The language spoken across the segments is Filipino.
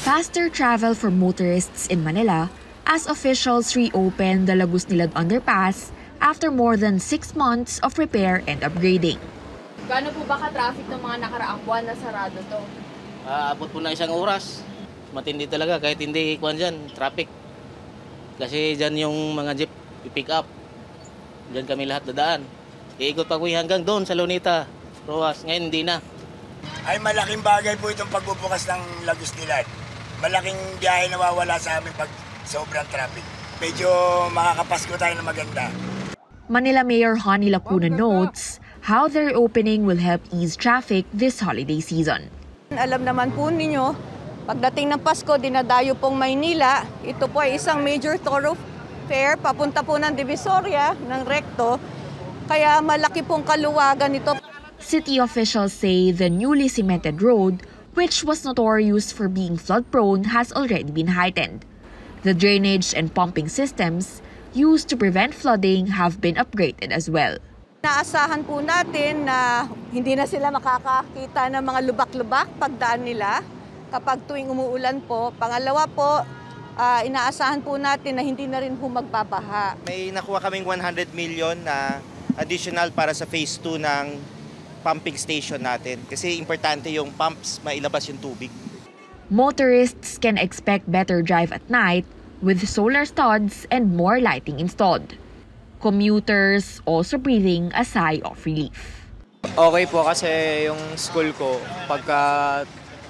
Faster travel for motorists in Manila as officials reopened the Lagusnilad Underpass after more than 6 months of repair and upgrading. Gaano po ba ka-traffic ng mga nakaraang buwan na sarado to? Abot po na 1 oras. Matindi talaga kahit hindi kuwan dyan, traffic. Kasi dyan yung mga jeep i-pick up. Dyan kami lahat dadaan. Iikot pa po hanggang doon sa Lunita, Rojas. Ngayon hindi na. Ay malaking bagay po itong pagbubukas ng Lagusnilad. Malaking biyahe nawawala sa amin pag sobrang traffic. Medyo makakapasko tayo na maganda. Manila Mayor Honey Lacuna notes how their opening will help ease traffic this holiday season. Alam naman po ninyo, pagdating ng Pasko, dinadayo pong Maynila. Ito po ay isang major thoroughfare papunta po ng Divisoria, ng Recto. Kaya malaki pong kaluwagan ito. City officials say the newly cemented road, which was notorious for being flood-prone, has already been heightened. The drainage and pumping systems used to prevent flooding have been upgraded as well. Naasahan po natin na hindi na sila makakakita ng mga lubak-lubak pagdaan nila kapag tuwing umuulan po. Pangalawa po, inaasahan po natin na hindi na rin po magbabaha. May nakuha kaming 100 million na additional para sa phase 2 ng pumping station natin. Kasi importante yung pumps, mailabas yung tubig. Motorists can expect better drive at night with solar studs and more lighting installed. Commuters also breathing a sigh of relief. Okay po kasi yung school ko,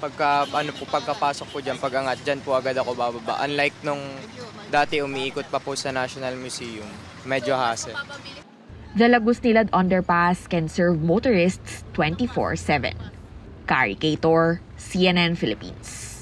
pagkapasok po dyan, pag-angat dyan po agad ako bababa. Unlike nung dati umiikot pa po sa National Museum, medyo hassle. The Lagusnilad Underpass can serve motorists 24/7. Kari Kator, CNN Philippines.